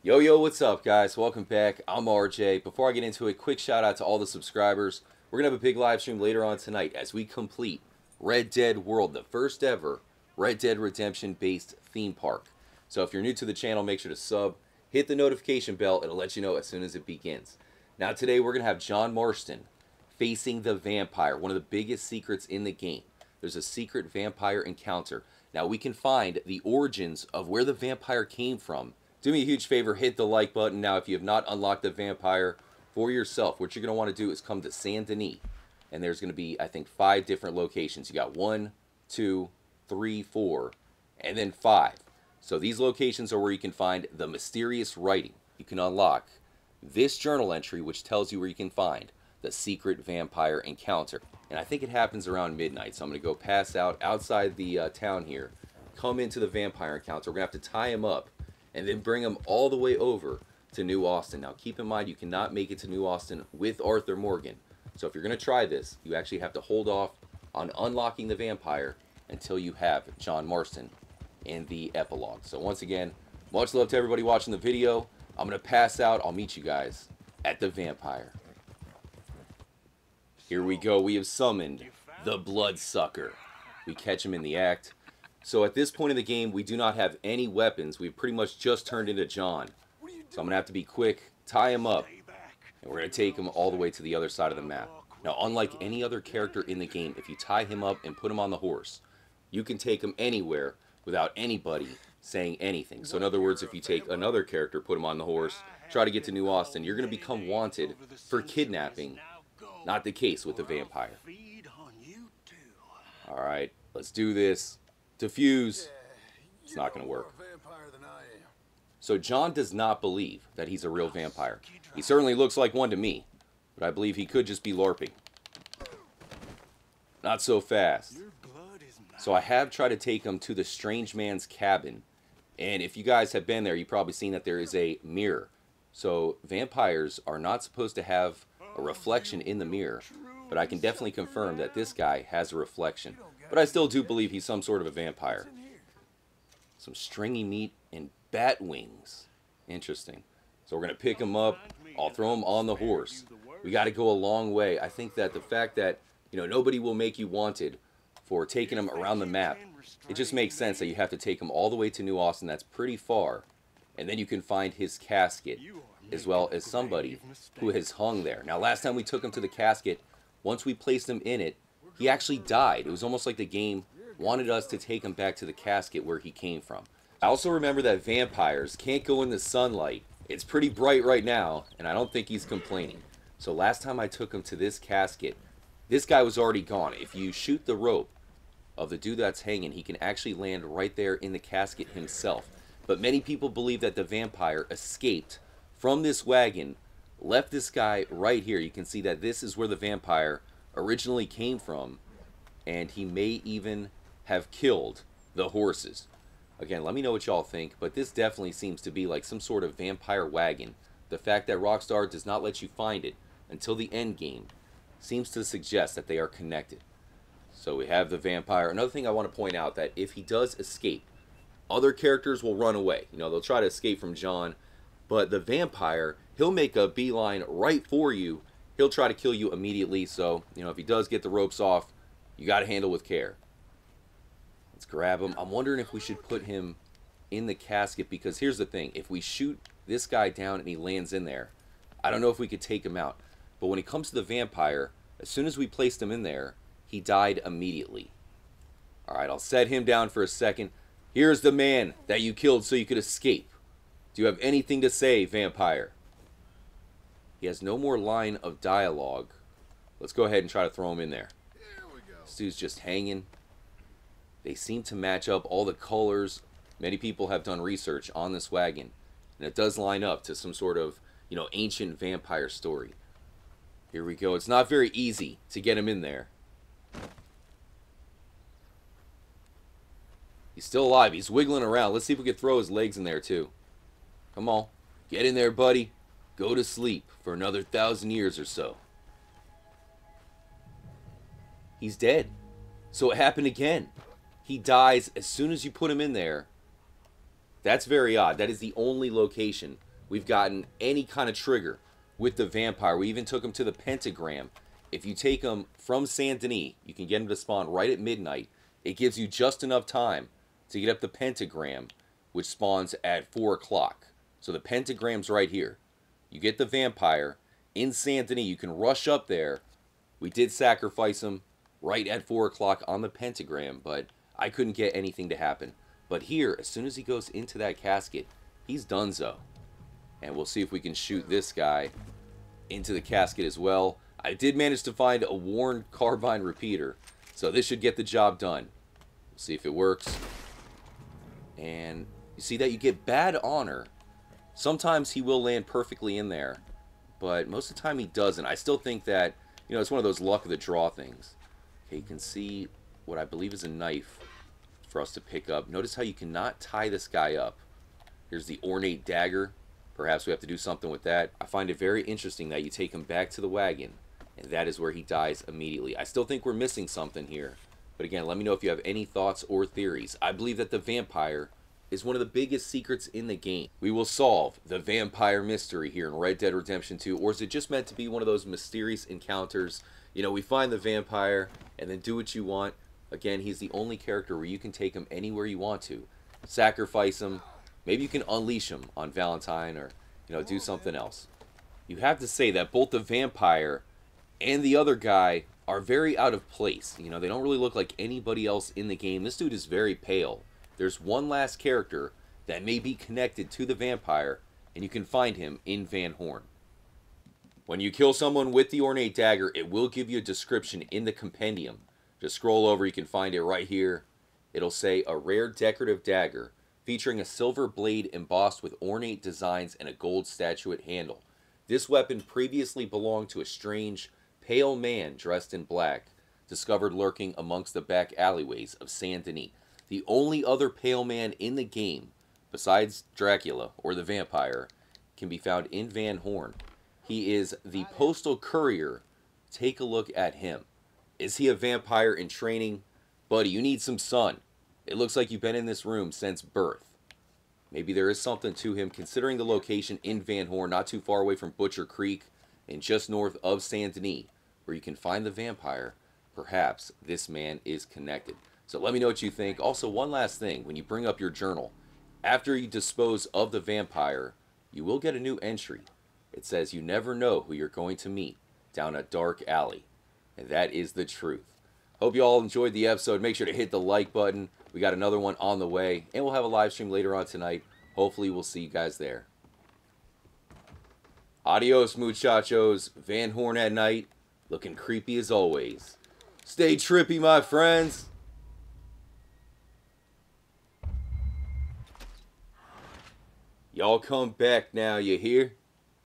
Yo, yo, what's up, guys? Welcome back. I'm RJ. Before I get into it, quick shout out to all the subscribers. We're going to have a big live stream later on tonight as we complete Red Dead World, the first ever Red Dead Redemption based theme park. So if you're new to the channel, make sure to sub, hit the notification bell, it'll let you know as soon as it begins. Now today we're going to have John Marston facing the vampire, one of the biggest secrets in the game. There's a secret vampire encounter. Now we can find the origins of where the vampire came from. Do me a huge favor, hit the like button. Now, if you have not unlocked the vampire for yourself, what you're going to want to do is come to Saint Denis. And there's going to be, I think, 5 different locations. You got 1, 2, 3, 4, and then 5. So these locations are where you can find the mysterious writing. You can unlock this journal entry, which tells you where you can find the secret vampire encounter. And I think it happens around midnight. So I'm going to go pass out outside the town here, come into the vampire encounter. We're going to have to tie him up and then bring him all the way over to New Austin. Now, keep in mind, you cannot make it to New Austin with Arthur Morgan. So if you're going to try this, you actually have to hold off on unlocking the vampire until you have John Marston in the epilogue. So once again, much love to everybody watching the video. I'm going to pass out. I'll meet you guys at the vampire. Here we go. We have summoned the Bloodsucker. We catch him in the act. So at this point in the game, we do not have any weapons. We've pretty much just turned into John. So I'm going to have to be quick, tie him up, and we're going to take him all the way to the other side of the map. Now, unlike any other character in the game, if you tie him up and put him on the horse, you can take him anywhere without anybody saying anything. So in other words, if you take another character, put him on the horse, try to get to New Austin, you're going to become wanted for kidnapping. Not the case with the vampire. Alright, let's do this. Defuse. It's not going to work. So John does not believe that he's a real vampire. He certainly looks like one to me, but I believe he could just be LARPing. Not so fast. So I have tried to take him to the strange man's cabin, and if you guys have been there, you've probably seen that there is a mirror. So vampires are not supposed to have a reflection in the mirror, but I can definitely confirm that this guy has a reflection. But I still do believe he's some sort of a vampire. Some stringy meat and bat wings. Interesting. So we're going to pick him up. I'll throw him on the horse. We got to go a long way. I think that the fact that, nobody will make you wanted for taking him around the map, it just makes sense that you have to take him all the way to New Austin. That's pretty far. And then you can find his casket, as well as somebody who has hung there. Now, last time we took him to the casket, once we placed him in it, he actually died. It was almost like the game wanted us to take him back to the casket where he came from. I also remember that vampires can't go in the sunlight. It's pretty bright right now, and I don't think he's complaining. So last time I took him to this casket, this guy was already gone. If you shoot the rope of the dude that's hanging, he can actually land right there in the casket himself. But many people believe that the vampire escaped from this wagon, left this guy right here. You can see that this is where the vampire originally came from, and he may even have killed the horses. Again, let me know what y'all think, but this definitely seems to be like some sort of vampire wagon. The fact that Rockstar does not let you find it until the end game seems to suggest that they are connected. So we have the vampire. Another thing I want to point out, that if he does escape, other characters will run away. They'll try to escape from John, but the vampire, he'll make a beeline right for you. He'll try to kill you immediately, so, if he does get the ropes off, you got to handle with care. Let's grab him. I'm wondering if we should put him in the casket, because here's the thing. If we shoot this guy down and he lands in there, I don't know if we could take him out. But when it comes to the vampire, as soon as we placed him in there, he died immediately. Alright, I'll set him down for a second. Here's the man that you killed so you could escape. Do you have anything to say, vampire? He has no more line of dialogue. Let's go ahead and try to throw him in there. This dude's just hanging. They seem to match up all the colors. Many people have done research on this wagon, and it does line up to some sort of, ancient vampire story. Here we go. It's not very easy to get him in there. He's still alive. He's wiggling around. Let's see if we can throw his legs in there too. Come on. Get in there, buddy. Go to sleep for another 1,000 years or so. He's dead. So it happened again. He dies as soon as you put him in there. That's very odd. That is the only location we've gotten any kind of trigger with the vampire. We even took him to the pentagram. If you take him from Saint Denis, you can get him to spawn right at midnight. It gives you just enough time to get up the pentagram, which spawns at 4 o'clock. So the pentagram's right here. You get the vampire in Saint Denis. You can rush up there. We did sacrifice him right at 4 o'clock on the pentagram, but I couldn't get anything to happen. But here, as soon as he goes into that casket, he's donezo. And we'll see if we can shoot this guy into the casket as well. I did manage to find a worn carbine repeater, so this should get the job done. We'll see if it works. And you see that you get bad honor. Sometimes he will land perfectly in there, but most of the time he doesn't. I still think that, you know, it's one of those luck of the draw things. Okay, you can see what I believe is a knife for us to pick up. Notice how you cannot tie this guy up. Here's the ornate dagger. Perhaps we have to do something with that. I find it very interesting that you take him back to the wagon, and that is where he dies immediately. I still think we're missing something here. But again, let me know if you have any thoughts or theories. I believe that the vampire is one of the biggest secrets in the game. We will solve the vampire mystery here in Red Dead Redemption 2, or is it just meant to be one of those mysterious encounters? You know, we find the vampire and then do what you want. Again, he's the only character where you can take him anywhere you want to. Sacrifice him. Maybe you can unleash him on Valentine, or, you know, do something else. You have to say that both the vampire and the other guy are very out of place. You know, they don't really look like anybody else in the game. This dude is very pale. There's one last character that may be connected to the vampire, and you can find him in Van Horn. When you kill someone with the ornate dagger, it will give you a description in the compendium. Just scroll over, you can find it right here. It'll say a rare decorative dagger featuring a silver blade embossed with ornate designs and a gold statuette handle. This weapon previously belonged to a strange, pale man dressed in black, discovered lurking amongst the back alleyways of Saint Denis. The only other pale man in the game, besides Dracula or the vampire, can be found in Van Horn. He is the postal courier. Take a look at him. Is he a vampire in training? Buddy, you need some sun. It looks like you've been in this room since birth. Maybe there is something to him, considering the location in Van Horn, not too far away from Butcher Creek and just north of Saint Denis, where you can find the vampire. Perhaps this man is connected. So let me know what you think. Also, one last thing. When you bring up your journal, after you dispose of the vampire, you will get a new entry. It says you never know who you're going to meet down a dark alley. And that is the truth. Hope you all enjoyed the episode. Make sure to hit the like button. We got another one on the way. And we'll have a live stream later on tonight. Hopefully we'll see you guys there. Adios, muchachos. Van Horn at night. Looking creepy as always. Stay trippy, my friends. Y'all come back now, you hear?